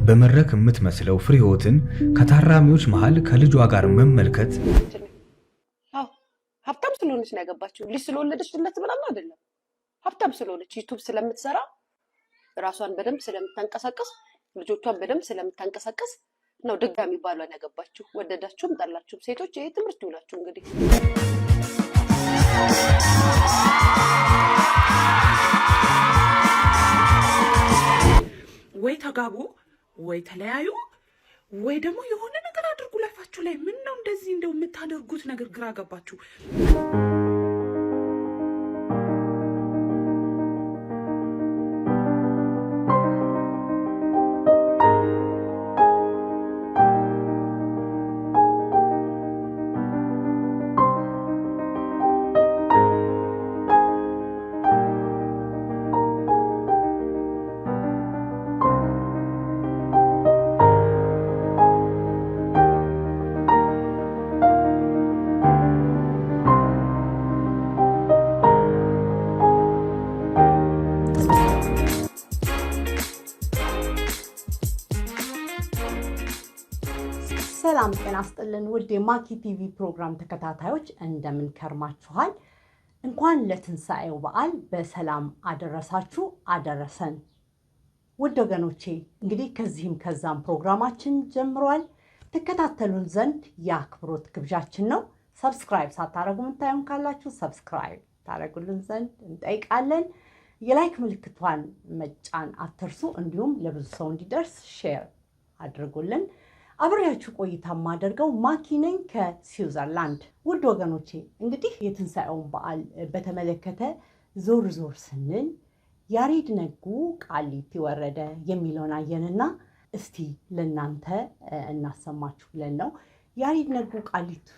በመድረክ የምትመስለው ፍሬህይወትን ከታራሚዎች መሃል ከልጇ ጋር መመልከት ሀብታም ስለሆነች ነው ያገባችው። ልጅ ስለወለደችለት ምናምን አይደለም። ሀብታም ስለሆነች ዩቲዩብ ስለምትሰራ ራሷን በደንብ ስለምታንቀሳቀስ ልጆቿን በደንብ ስለምታንቀሳቀስ ነው ድጋሚ ባሏን ያገባችው። ወደዳችሁም ጠላችሁም ሴቶች ይሄ ትምህርት ይውላችሁ እንግዲህ። ወይ ተጋቡ ወይ ተለያዩ ወይ ደግሞ የሆነ ነገር አድርጉ ላይፋችሁ ላይ። ምን ነው እንደዚህ እንደው የምታደርጉት ነገር ግራ ገባችሁ። ሰላም ጤና ይስጥልን ውድ የማኪ ቲቪ ፕሮግራም ተከታታዮች እንደምን ከርማችኋል? እንኳን ለትንሳኤው በዓል በሰላም አደረሳችሁ አደረሰን። ውድ ወገኖቼ እንግዲህ ከዚህም ከዛም ፕሮግራማችን ጀምሯል። ተከታተሉን ዘንድ የአክብሮት ግብዣችን ነው። ሰብስክራይብ ሳታረጉ ምታዩን ካላችሁ ሰብስክራይብ ታረጉልን ዘንድ እንጠይቃለን። የላይክ ምልክቷን መጫን አትርሱ። እንዲሁም ለብዙ ሰው እንዲደርስ ሼር አድርጉልን። አብሬያችሁ ቆይታ ማደርገው ማኪ ነኝ ከስዊዘርላንድ። ውድ ወገኖቼ እንግዲህ የትንሳኤውን በዓል በተመለከተ ዞር ዞር ስንል ያሬድ ነጉ ቃሊቲ ወረደ የሚለውን አየንና እስቲ ለናንተ እናሰማችሁ ብለን ነው። ያሬድ ነጉ ቃሊቲ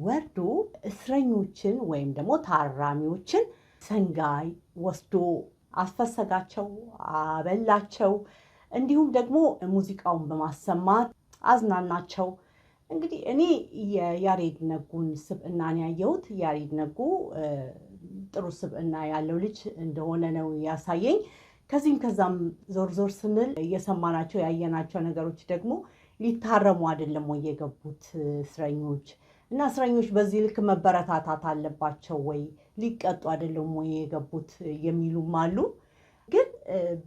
ወርዶ እስረኞችን ወይም ደግሞ ታራሚዎችን ሰንጋይ ወስዶ አስፈሰጋቸው፣ አበላቸው። እንዲሁም ደግሞ ሙዚቃውን በማሰማት አዝናናቸው። እንግዲህ እኔ የያሬድ ነጉን ስብዕናን ያየሁት ያሬድ ነጉ ጥሩ ስብዕና ያለው ልጅ እንደሆነ ነው ያሳየኝ። ከዚህም ከዛም ዞር ዞር ስንል የሰማናቸው ያየናቸው ነገሮች ደግሞ ሊታረሙ አይደለም ወይ የገቡት እስረኞች እና እስረኞች በዚህ ልክ መበረታታት አለባቸው ወይ ሊቀጡ አይደለም ወይ የገቡት የሚሉም አሉ። ግን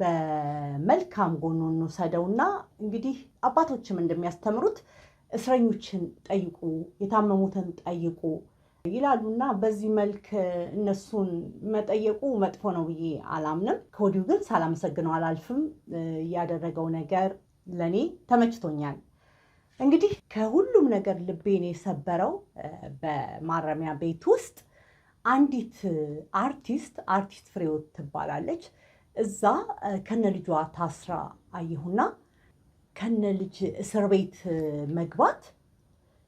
በመልካም ጎኑ እንውሰደውና እንግዲህ አባቶችም እንደሚያስተምሩት እስረኞችን ጠይቁ፣ የታመሙትን ጠይቁ ይላሉና በዚህ መልክ እነሱን መጠየቁ መጥፎ ነው ብዬ አላምንም። ከወዲሁ ግን ሳላመሰግነው አላልፍም። ያደረገው ነገር ለኔ ተመችቶኛል። እንግዲህ ከሁሉም ነገር ልቤን የሰበረው በማረሚያ ቤት ውስጥ አንዲት አርቲስት ፍሬህይወት ትባላለች። እዛ ከነልጇ ታስራ አየሁና ከነልጅ እስር ቤት መግባት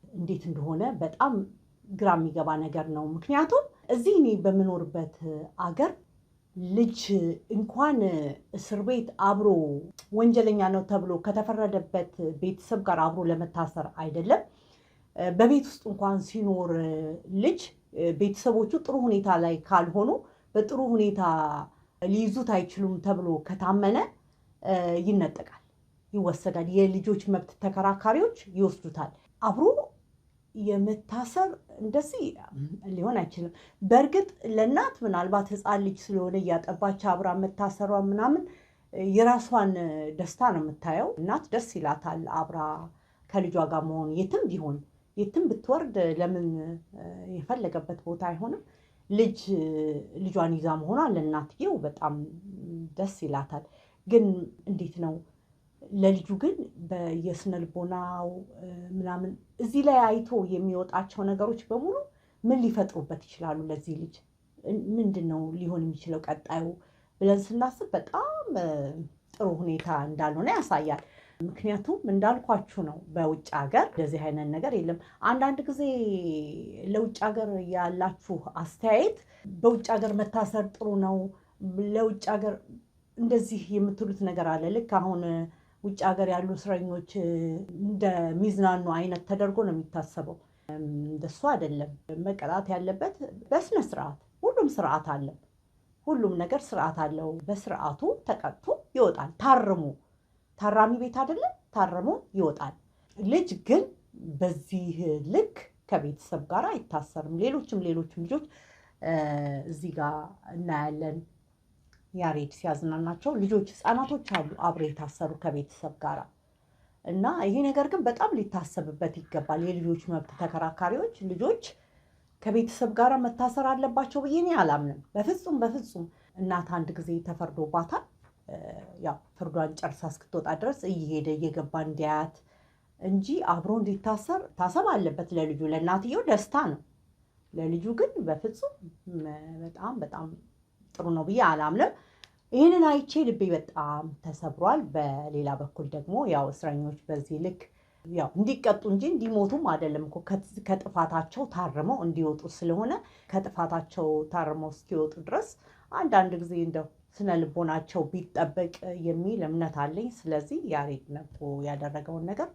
እንዴት እንደሆነ በጣም ግራ የሚገባ ነገር ነው። ምክንያቱም እዚህ እኔ በምኖርበት አገር ልጅ እንኳን እስር ቤት አብሮ ወንጀለኛ ነው ተብሎ ከተፈረደበት ቤተሰብ ጋር አብሮ ለመታሰር አይደለም፣ በቤት ውስጥ እንኳን ሲኖር ልጅ ቤተሰቦቹ ጥሩ ሁኔታ ላይ ካልሆኑ በጥሩ ሁኔታ ሊይዙት አይችሉም ተብሎ ከታመነ ይነጠቃል፣ ይወሰዳል። የልጆች መብት ተከራካሪዎች ይወስዱታል። አብሮ የመታሰር እንደዚህ ሊሆን አይችልም። በእርግጥ ለእናት ምናልባት ሕፃን ልጅ ስለሆነ እያጠባች አብራ መታሰሯ ምናምን የራሷን ደስታ ነው የምታየው። እናት ደስ ይላታል አብራ ከልጇ ጋር መሆን። የትም ቢሆን የትም ብትወርድ ለምን የፈለገበት ቦታ አይሆንም። ልጇን ይዛ መሆኗ ለእናትየው በጣም ደስ ይላታል። ግን እንዴት ነው ለልጁ ግን በየስነ ልቦናው ምናምን እዚህ ላይ አይቶ የሚወጣቸው ነገሮች በሙሉ ምን ሊፈጥሩበት ይችላሉ? ለዚህ ልጅ ምንድን ነው ሊሆን የሚችለው ቀጣዩ ብለን ስናስብ በጣም ጥሩ ሁኔታ እንዳልሆነ ያሳያል። ምክንያቱም እንዳልኳችሁ ነው፣ በውጭ ሀገር እንደዚህ አይነት ነገር የለም። አንዳንድ ጊዜ ለውጭ ሀገር ያላችሁ አስተያየት በውጭ ሀገር መታሰር ጥሩ ነው፣ ለውጭ ሀገር እንደዚህ የምትሉት ነገር አለ። ልክ አሁን ውጭ ሀገር ያሉ እስረኞች እንደሚዝናኑ አይነት ተደርጎ ነው የሚታሰበው። እንደሱ አይደለም። መቀጣት ያለበት በስነ ስርዓት፣ ሁሉም ስርዓት አለው። ሁሉም ነገር ስርዓት አለው። በስርዓቱ ተቀጥቶ ይወጣል። ታራሚ ቤት አይደለም ታረሞ ይወጣል። ልጅ ግን በዚህ ልክ ከቤተሰብ ጋር አይታሰርም። ሌሎችም ልጆች እዚህ ጋር እናያለን። ያሬድ ሲያዝናናቸው ልጆች ህፃናቶች አሉ አብረው የታሰሩ ከቤተሰብ ጋር እና ይሄ ነገር ግን በጣም ሊታሰብበት ይገባል። የልጆች መብት ተከራካሪዎች ልጆች ከቤተሰብ ጋር መታሰር አለባቸው ብዬ እኔ አላምንም። በፍጹም እናት አንድ ጊዜ ተፈርዶባታል። ያው ፍርዷን ጨርሳ እስክትወጣ ድረስ እየሄደ እየገባ እንዲያያት እንጂ አብሮ እንዲታሰር ታሰብ አለበት። ለልጁ ለእናትየው ደስታ ነው። ለልጁ ግን በፍጹም በጣም ጥሩ ነው ብዬ አላምንም። ይህንን አይቼ ልቤ በጣም ተሰብሯል። በሌላ በኩል ደግሞ ያው እስረኞች በዚህ ልክ ያው እንዲቀጡ እንጂ እንዲሞቱም አይደለም እኮ ከጥፋታቸው ታርመው እንዲወጡ ስለሆነ ከጥፋታቸው ታርመው እስኪወጡ ድረስ አንዳንድ ጊዜ እንደው ስነ ልቦናቸው ቢጠበቅ የሚል እምነት አለኝ። ስለዚህ ያሬድ ነቦ ያደረገውን ነገር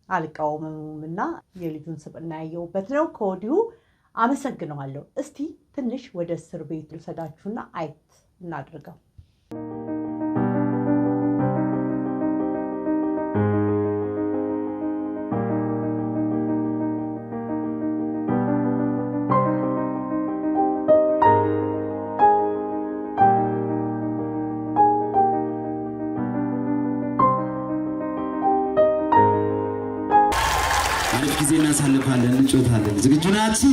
አልቃወምም እና የልጁን ስብዕና ያየሁበት ነው። ከወዲሁ አመሰግነዋለሁ። እስቲ ትንሽ ወደ እስር ቤት ልውሰዳችሁና አየት እናድርገው። ጊዜ እናሳልፋለን፣ እንጮታለን። ዝግጁ ናችሁ?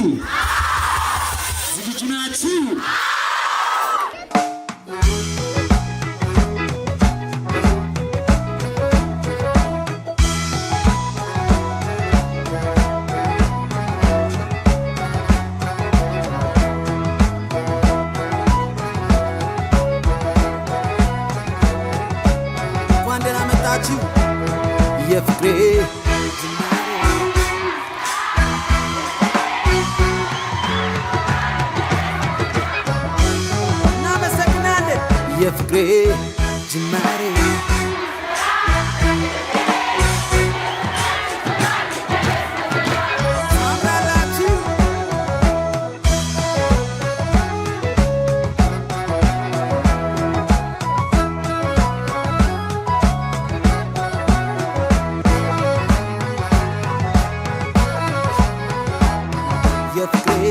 እንኳን ደህና መጣችሁ የፍቅሬ የፍቅሬ ጅማሬ አብራላችሁ የፍቅሬ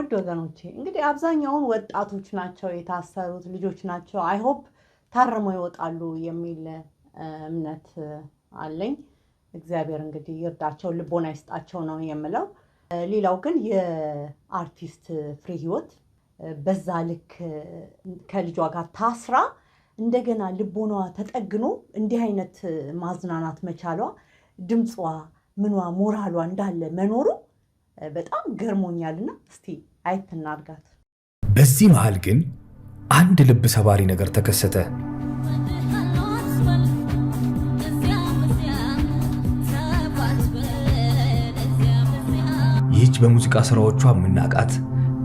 ውድ ወገኖቼ እንግዲህ አብዛኛውን ወጣቶች ናቸው የታሰሩት ልጆች ናቸው አይ ሆፕ ታርመው ይወጣሉ የሚል እምነት አለኝ እግዚአብሔር እንግዲህ ይርዳቸው ልቦና ይስጣቸው ነው የምለው ሌላው ግን የአርቲስት ፍሬ ህይወት በዛ ልክ ከልጇ ጋር ታስራ እንደገና ልቦናዋ ተጠግኖ እንዲህ አይነት ማዝናናት መቻሏ ድምጿ ምኗ ሞራሏ እንዳለ መኖሩ በጣም ገርሞኛልና እስቲ አይተናርጋት በዚህ መሃል ግን አንድ ልብ ሰባሪ ነገር ተከሰተ ይህች በሙዚቃ ስራዎቿ ምናቃት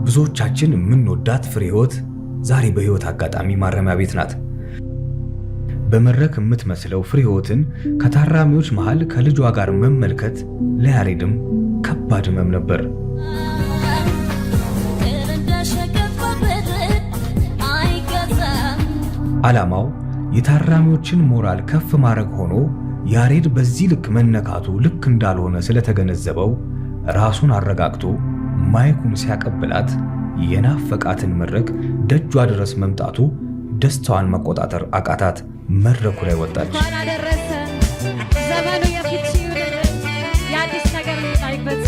ብዙዎቻችን ምንወዳት ፍሬ ህይወት ዛሬ በህይወት አጋጣሚ ማረሚያ ቤት ናት በመድረክ የምትመስለው ፍሬ ህይወትን ከታራሚዎች መሃል ከልጇ ጋር መመልከት ለያሬድም ከባድ ህመም ነበር ዓላማው የታራሚዎችን ሞራል ከፍ ማድረግ ሆኖ ያሬድ በዚህ ልክ መነካቱ ልክ እንዳልሆነ ስለተገነዘበው ራሱን አረጋግቶ ማይኩን ሲያቀብላት የናፈቃትን መድረክ ደጇ ድረስ መምጣቱ ደስታዋን መቆጣጠር አቃታት መድረኩ ላይ ወጣች ዘመኑ የፊት የአዲስ ነገር ምናይበት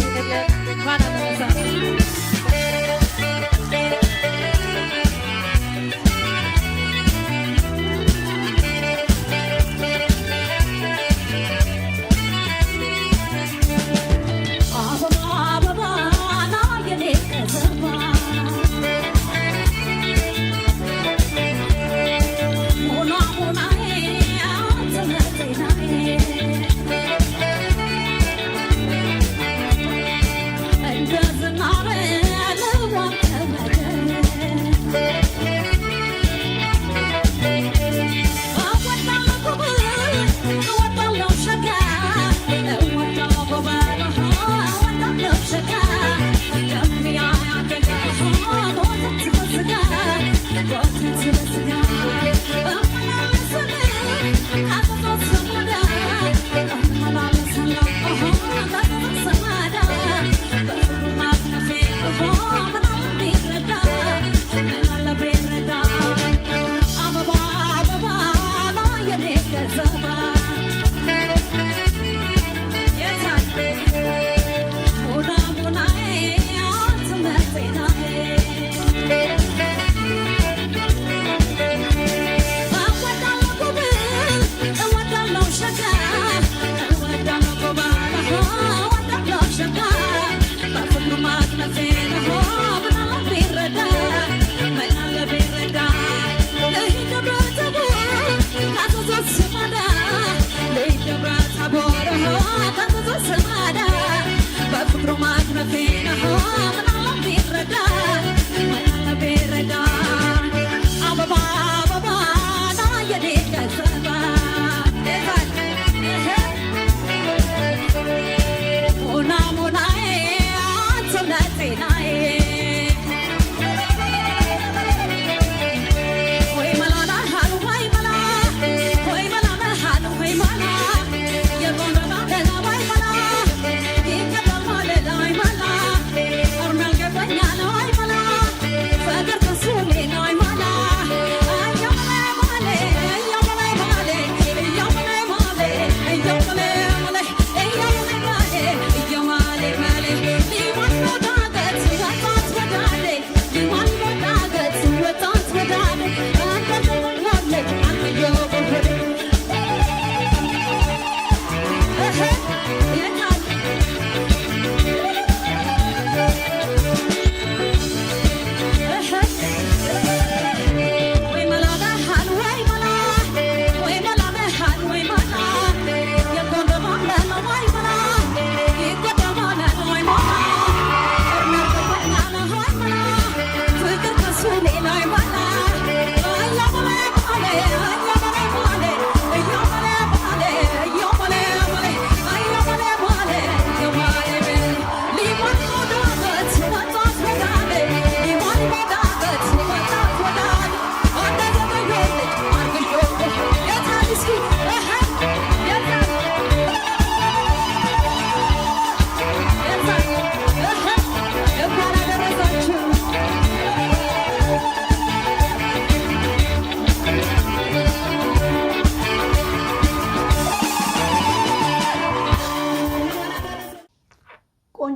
Mala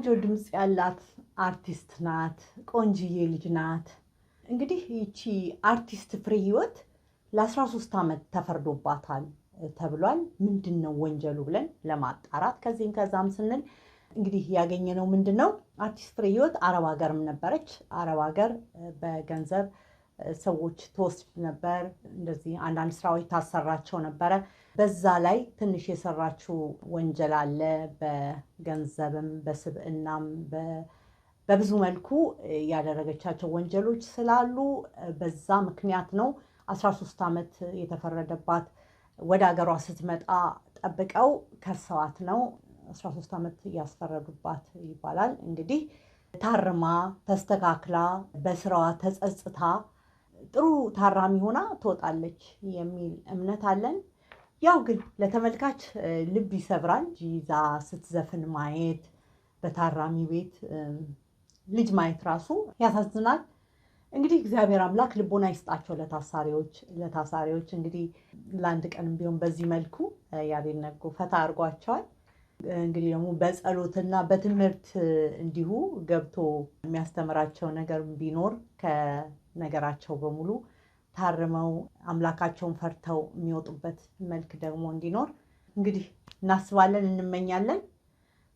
ቆንጆ ድምጽ ያላት አርቲስት ናት። ቆንጅዬ ልጅ ናት። እንግዲህ ይቺ አርቲስት ፍሬህይወት ለ13 ዓመት ተፈርዶባታል ተብሏል። ምንድነው ወንጀሉ ብለን ለማጣራት ከዚህም ከዛም ስንል እንግዲህ ያገኘነው ምንድነው አርቲስት ፍሬህይወት አረብ ሀገርም ነበረች። አረብ ሀገር በገንዘብ ሰዎች ተወስድ ነበር። እንደዚህ አንዳንድ ስራዎች ታሰራቸው ነበረ። በዛ ላይ ትንሽ የሰራችው ወንጀል አለ። በገንዘብም በስብዕናም በብዙ መልኩ ያደረገቻቸው ወንጀሎች ስላሉ በዛ ምክንያት ነው 13 ዓመት የተፈረደባት። ወደ ሀገሯ ስትመጣ ጠብቀው ከሰዋት ነው 13 ዓመት ያስፈረዱባት ይባላል። እንግዲህ ታርማ ተስተካክላ በስራዋ ተጸጽታ ጥሩ ታራሚ ሆና ትወጣለች የሚል እምነት አለን። ያው ግን ለተመልካች ልብ ይሰብራል። ይዛ ስትዘፍን ማየት፣ በታራሚ ቤት ልጅ ማየት ራሱ ያሳዝናል። እንግዲህ እግዚአብሔር አምላክ ልቦና ይስጣቸው ለታሳሪዎች። እንግዲህ ለአንድ ቀንም ቢሆን በዚህ መልኩ ያሬድ ነጉ ፈታ አድርጓቸዋል። እንግዲህ ደግሞ በጸሎትና በትምህርት እንዲሁ ገብቶ የሚያስተምራቸው ነገር ቢኖር ከነገራቸው በሙሉ ታርመው አምላካቸውን ፈርተው የሚወጡበት መልክ ደግሞ እንዲኖር እንግዲህ እናስባለን፣ እንመኛለን።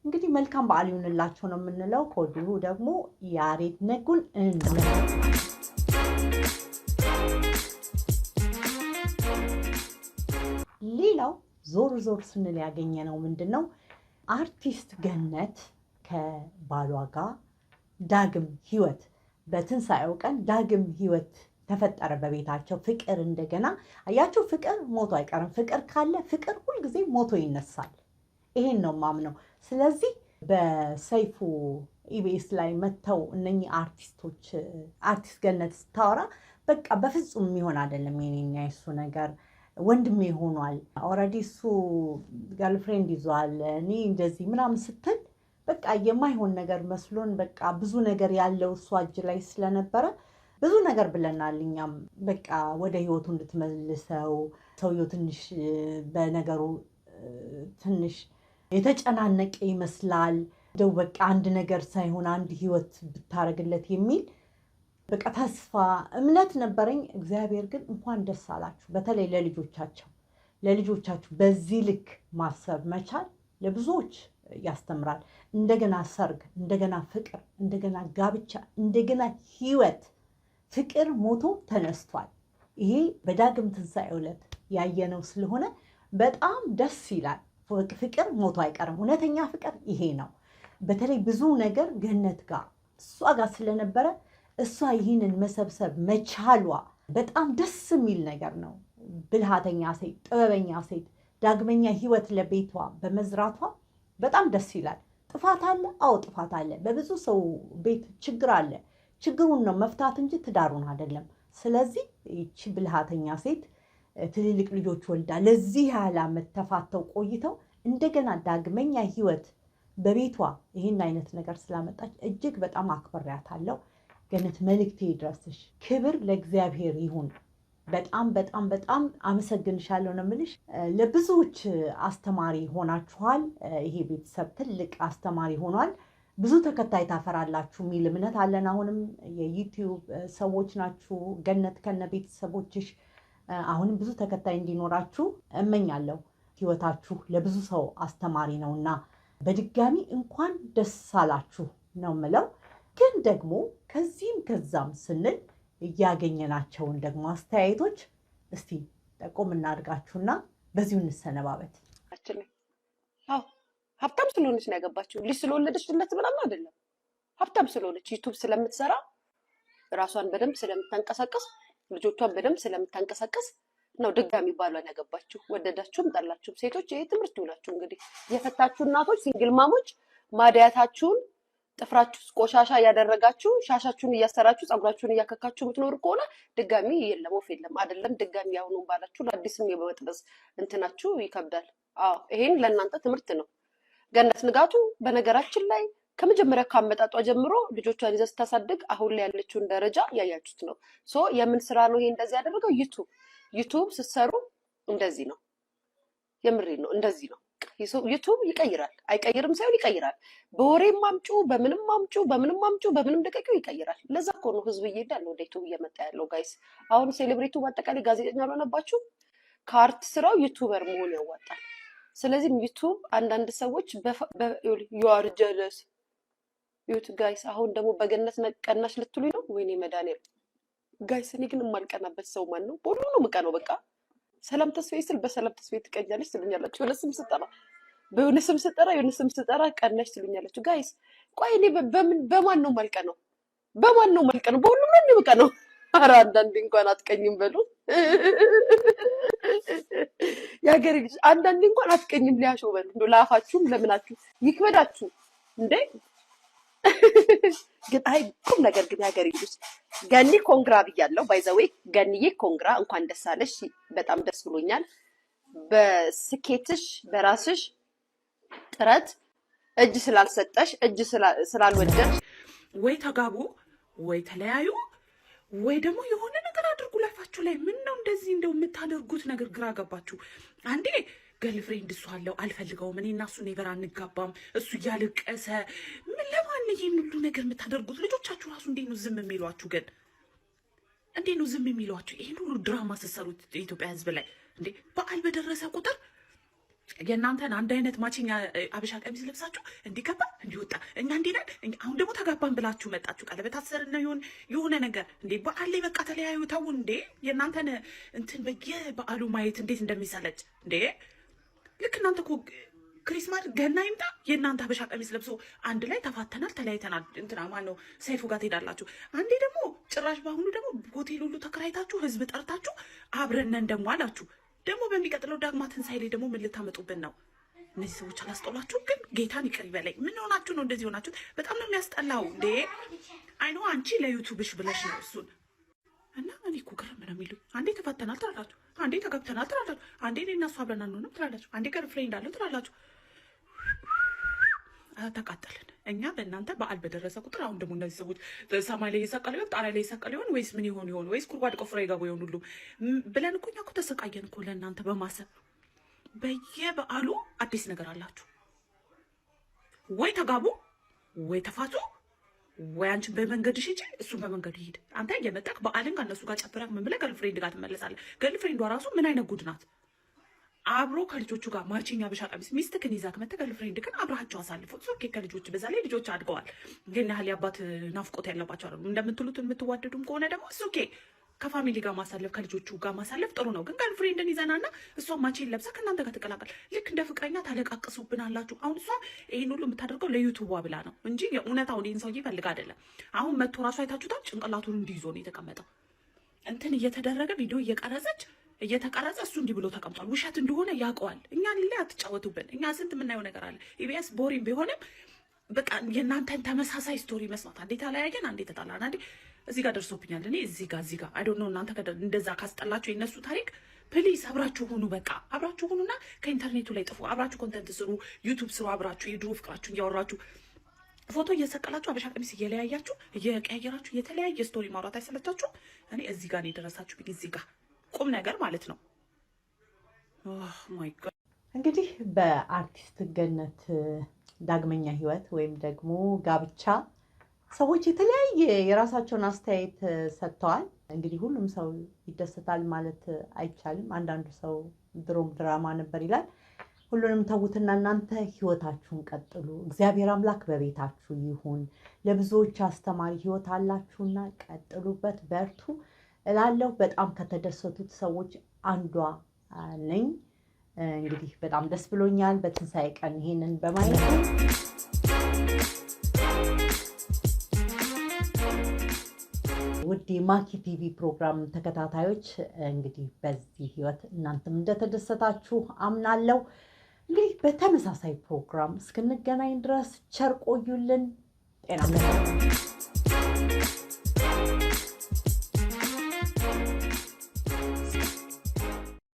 እንግዲህ መልካም በዓል ይሁንላቸው ነው የምንለው። ከወዲሁ ደግሞ ያሬድ ነጉን ሌላው ዞር ስንል ያገኘነው ምንድን ነው? አርቲስት ገነት ከባሏ ጋር ዳግም ህይወት በትንሣኤው ቀን ዳግም ህይወት ተፈጠረ በቤታቸው። ፍቅር እንደገና አያችሁ፣ ፍቅር ሞቶ አይቀርም። ፍቅር ካለ ፍቅር ሁልጊዜ ሞቶ ይነሳል። ይሄን ነው ማምነው። ስለዚህ በሰይፉ ኢቢኤስ ላይ መጥተው እነኚህ አርቲስቶች አርቲስት ገነት ስታወራ በቃ በፍጹም የሚሆን አይደለም የኔና የሱ ነገር፣ ወንድሜ ሆኗል፣ ኦልሬዲ እሱ ገርልፍሬንድ ይዟል፣ እኔ እንደዚህ ምናምን ስትል በቃ የማይሆን ነገር መስሎን በቃ ብዙ ነገር ያለው እሷ እጅ ላይ ስለነበረ ብዙ ነገር ብለናል። እኛም በቃ ወደ ህይወቱ እንድትመልሰው ሰውየው ትንሽ በነገሩ ትንሽ የተጨናነቀ ይመስላል። እንደው በቃ አንድ ነገር ሳይሆን አንድ ህይወት ብታረግለት የሚል በቃ ተስፋ እምነት ነበረኝ። እግዚአብሔር ግን እንኳን ደስ አላችሁ። በተለይ ለልጆቻችሁ በዚህ ልክ ማሰብ መቻል ለብዙዎች ያስተምራል። እንደገና ሰርግ፣ እንደገና ፍቅር፣ እንደገና ጋብቻ፣ እንደገና ህይወት። ፍቅር ሞቶ ተነስቷል። ይሄ በዳግም ትንሣኤው ዕለት ያየነው ስለሆነ በጣም ደስ ይላል። ፍቅር ሞቶ አይቀርም። እውነተኛ ፍቅር ይሄ ነው። በተለይ ብዙ ነገር ገነት ጋር እሷ ጋር ስለነበረ እሷ ይህንን መሰብሰብ መቻሏ በጣም ደስ የሚል ነገር ነው። ብልሃተኛ ሴት፣ ጥበበኛ ሴት ዳግመኛ ህይወት ለቤቷ በመዝራቷ በጣም ደስ ይላል። ጥፋት አለ? አዎ ጥፋት አለ። በብዙ ሰው ቤት ችግር አለ። ችግሩን ነው መፍታት እንጂ ትዳሩን አይደለም። ስለዚህ ይቺ ብልሃተኛ ሴት ትልልቅ ልጆች ወልዳ ለዚህ ያህል ዓመት ተፋተው ቆይተው እንደገና ዳግመኛ ህይወት በቤቷ ይህን አይነት ነገር ስላመጣች እጅግ በጣም አክብሬያታለሁ። ገነት መልእክቴ ይድረስሽ። ክብር ለእግዚአብሔር ይሁን። በጣም በጣም በጣም አመሰግንሻለሁ ነው የምልሽ። ለብዙዎች አስተማሪ ሆናችኋል። ይሄ ቤተሰብ ትልቅ አስተማሪ ሆኗል። ብዙ ተከታይ ታፈራላችሁ የሚል እምነት አለን። አሁንም የዩቲዩብ ሰዎች ናችሁ። ገነት ከነ ቤተሰቦችሽ አሁንም ብዙ ተከታይ እንዲኖራችሁ እመኛለሁ። ህይወታችሁ ለብዙ ሰው አስተማሪ ነውና በድጋሚ እንኳን ደስ አላችሁ ነው የምለው። ግን ደግሞ ከዚህም ከዛም ስንል እያገኘናቸውን ደግሞ አስተያየቶች እስቲ ጠቆም እናድርጋችሁና በዚሁ እንሰነባበት። አዎ ሀብታም ስለሆነች ነው ያገባችው። ልጅ ስለወለደችለት ምናምን አይደለም። ሀብታም ስለሆነች ዩቱብ ስለምትሰራ ራሷን በደንብ ስለምታንቀሳቀስ ልጆቿን በደንብ ስለምታንቀሳቀስ ነው ድጋሚ ባሏን ያገባችው። ወደዳችሁም ጠላችሁም ሴቶች ይሄ ትምህርት ይውላችሁ። እንግዲህ የፈታችሁ እናቶች፣ ሲንግል ማሞች ማዲያታችሁን ጥፍራችሁ ቆሻሻ ያደረጋችሁ ሻሻችሁን እያሰራችሁ ጸጉራችሁን እያከካችሁ የምትኖሩ ከሆነ ድጋሚ የለም ወፍ የለም። አይደለም ድጋሚ ያሁኑን ባላችሁ ለአዲስም የመጥበስ እንትናችሁ ይከብዳል። አዎ ይሄን ለእናንተ ትምህርት ነው። ገነት ንጋቱ በነገራችን ላይ ከመጀመሪያ ካመጣጧ ጀምሮ ልጆቿን ይዘህ ስታሳድግ አሁን ላይ ያለችውን ደረጃ ያያችሁት ነው። ሶ የምን ስራ ነው ይሄ እንደዚህ ያደረገው? ዩቱብ ስትሰሩ እንደዚህ ነው። የምሬ ነው፣ እንደዚህ ነው። ዩቱብ ይቀይራል። አይቀይርም ሳይሆን ይቀይራል። በወሬም ማምጩ በምንም ማምጩ በምንም ደቀቀው ይቀይራል። ለዛ እኮ ነው ህዝብ እየሄዳል ወደ ዩቱብ እየመጣ ያለው ጋይስ። አሁን ሴሌብሪቲው በአጠቃላይ ጋዜጠኛ አልሆነባችሁ። ከአርት ስራው ዩቱበር መሆን ያዋጣል። ስለዚህ ዩቱብ አንዳንድ ሰዎች ዩአር ጀለስ ዩት ጋይስ። አሁን ደግሞ በገነት ቀናሽ ልትሉኝ ነው? ወይኔ መድኃኒዓለም ጋይስ። እኔ ግን የማልቀናበት ሰው ማን ነው? በሁሉ ነው የምቀናው። በቃ ሰላም ተስፋዬ ስል በሰላም ተስፋዬ ትቀኛለች ትሉኛላችሁ። የሆነ ስም ስጠራ ቀናሽ ትሉኛላችሁ ጋይስ። ቆይ እኔ በማን ነው የማልቀናው? በሁሉም ነው የምቀናው። ኧረ አንዳንዴ እንኳን አትቀኝም በሉ የሀገሬ ልጅ። አንዳንዴ እንኳን አትቀኝም ሊያሾው በሉ። እንደው ለአፋችሁም ለምናችሁ ይክበዳችሁ እንዴ። ግን አይ ቁም ነገር ግን የሀገሬ ልጅ ገኒ ኮንግራ ብያለሁ። ባይ ዘ ዌይ ገኒዬ ኮንግራ፣ እንኳን ደስ አለሽ። በጣም ደስ ብሎኛል በስኬትሽ፣ በራስሽ ጥረት እጅ ስላልሰጠሽ፣ እጅ ስላልወደድሽ። ወይ ተጋቡ ወይ ተለያዩ ወይ ደግሞ የሆነ ነገር አድርጉ ላይፋችሁ ላይ። ምን ነው እንደዚህ እንደው የምታደርጉት ነገር ግራ ገባችሁ። አንዴ ገርልፍሬንድ እሱ አለው አልፈልገውም፣ እኔ እና እሱ ነገር አንጋባም፣ እሱ እያለቀሰ ምን ለማን ይሄን ሁሉ ነገር የምታደርጉት? ልጆቻችሁ ራሱ እንዴት ነው ዝም የሚሏችሁ? ግን እንዴት ነው ዝም የሚሏችሁ? ይሄን ሁሉ ድራማ ስትሰሩት የኢትዮጵያ ሕዝብ ላይ እንዴ በዓል በደረሰ ቁጥር የእናንተን አንድ አይነት ማችኛ አበሻ ቀሚስ ለብሳችሁ እንዲገባ እንዲወጣ እኛ እንዲናል። አሁን ደግሞ ተጋባን ብላችሁ መጣችሁ። ቀለበት አሰርና የሆነ ነገር እንዴ በዓል ላይ በቃ ተለያዩ ተውን እንዴ። የእናንተን እንትን በየበዓሉ ማየት እንዴት እንደሚሰለጭ እንዴ። ልክ እናንተ እኮ ክሪስማስ ገና ይምጣ የእናንተ አበሻ ቀሚስ ለብሶ አንድ ላይ ተፋተናል ተለያይተናል እንትና ማነው ሰይፉ ጋር ትሄዳላችሁ። አንዴ ደግሞ ጭራሽ በአሁኑ ደግሞ ሆቴል ሁሉ ተከራይታችሁ ህዝብ ጠርታችሁ አብረነን ደግሞ አላችሁ። ደግሞ በሚቀጥለው ዳግማ ትንሣኤ ላይ ደግሞ ምን ልታመጡብን ነው? እነዚህ ሰዎች አላስጠላችሁ? ግን ጌታን ይቅር ይበለኝ። ምን ሆናችሁ ነው እንደዚህ ሆናችሁት? በጣም ነው የሚያስጠላው እንዴ። አይኖ አንቺ ለዩቱብሽ ብለሽ ነው እሱን እና እኔ እኮ ግርም ነው የሚሉኝ። አንዴ ተፋተናል ትላላችሁ፣ አንዴ ተገብተናል ትላላችሁ፣ አንዴ እኔ እና እሱ አብረን አንሆንም ትላላችሁ፣ አንዴ ገርልፍሬንድ አለው ትላላችሁ። ተቃጠልን እኛ በእናንተ በዓል በደረሰ ቁጥር። አሁን ደግሞ እነዚህ ሰዎች ሰማይ ላይ የሰቀሉ ይሆን ጣሪያ ላይ የሰቀሉ ይሆን ወይስ ምን ይሆን ወይስ ጉድጓድ ቆፍረው ይገቡ ይሆን ሁሉ ብለን እኮ እኛ እኮ ተሰቃየን እኮ ለእናንተ በማሰብ። በየበዓሉ አዲስ ነገር አላችሁ። ወይ ተጋቡ ወይ ተፋቱ፣ ወይ አንቺ በመንገድሽ ሂጂ እሱን በመንገዱ ይሄድ። አንተ እየመጣክ በዓልን ከእነሱ ጋር ጨፍረክ ምን ብለህ ገርልፍሬንድ ጋር ትመለሳለህ። ገርልፍሬንዷ ራሱ ምን አይነት ጉድ ናት? አብሮ ከልጆቹ ጋር ማርቺኛ አበሻ ቀሚስ ሚስትክን ይዛክ መተህ ገርልፍሬንድ ግን አብረሃቸው አሳልፈው ሶኬ ከልጆች በዛ ላይ ልጆች አድገዋል። ግን ያህል የአባት ናፍቆት ያለባቸው አይደሉም። እንደምትሉት የምትዋደዱም ከሆነ ደግሞ ሶኬ ከፋሚሊ ጋር ማሳለፍ ከልጆቹ ጋር ማሳለፍ ጥሩ ነው። ግን ገርልፍሬንድን ይዘናና እሷ ማቼን ለብሳ ከእናንተ ጋር ትቀላቀል። ልክ እንደ ፍቅረኛ ታለቃቅሱብናላችሁ። አሁን እሷ ይህን ሁሉ የምታደርገው ለዩቱቧ ብላ ነው እንጂ የእውነታውን ይህን ሰውዬ ይፈልግ አይደለም። አሁን መጥቶ ራሱ አይታችሁታል። ጭንቅላቱን እንዲይዞ ነው የተቀመጠው። እንትን እየተደረገ ቪዲዮ እየተቀረጸ እሱ እንዲህ ብሎ ተቀምጧል። ውሸት እንደሆነ ያውቀዋል። እኛ ላይ አትጫወቱብን። እኛ ስንት የምናየው ነገር አለ። ኢቢኤስ ቦሪም ቢሆንም በቃ የእናንተን ተመሳሳይ ስቶሪ መስማት፣ አንዴ ተለያየን፣ አንዴ ተጣላን፣ አንዴ እዚህ ጋር ደርሶብኛል፣ እኔ እዚህ ጋር አይ ዶንት ኖ። እናንተ እንደዛ ካስጠላችሁ የነሱ ታሪክ ፕሊዝ አብራችሁ ሁኑ። በቃ አብራችሁ ሁኑና ከኢንተርኔቱ ላይ ጥፉ። አብራችሁ ኮንተንት ስሩ፣ ዩቱብ ስሩ። አብራችሁ የድሮ ፍቅራችሁን እያወራችሁ ፎቶ እየሰቀላችሁ አበሻ ቀሚስ እየለያያችሁ እየቀያየራችሁ የተለያየ ስቶሪ ማውራት አይሰለቻችሁ? እኔ እዚህ ጋር ነው የደረሳችሁ። እዚህ ጋር ቁም ነገር ማለት ነው። ኦህ ማይ ጋድ። እንግዲህ በአርቲስት ገነት ዳግመኛ ህይወት ወይም ደግሞ ጋብቻ ሰዎች የተለያየ የራሳቸውን አስተያየት ሰጥተዋል። እንግዲህ ሁሉም ሰው ይደሰታል ማለት አይቻልም። አንዳንዱ ሰው ድሮም ድራማ ነበር ይላል። ሁሉንም ተዉትና እናንተ ህይወታችሁን ቀጥሉ። እግዚአብሔር አምላክ በቤታችሁ ይሁን። ለብዙዎች አስተማሪ ህይወት አላችሁና ቀጥሉበት፣ በርቱ እላለሁ። በጣም ከተደሰቱት ሰዎች አንዷ ነኝ። እንግዲህ በጣም ደስ ብሎኛል በትንሣኤ ቀን ይሄንን በማየት። ውድ የማኪ ቲቪ ፕሮግራም ተከታታዮች እንግዲህ በዚህ ህይወት እናንተም እንደተደሰታችሁ አምናለሁ። እንግዲህ በተመሳሳይ ፕሮግራም እስክንገናኝ ድረስ ቸር ቆዩልን። ጤና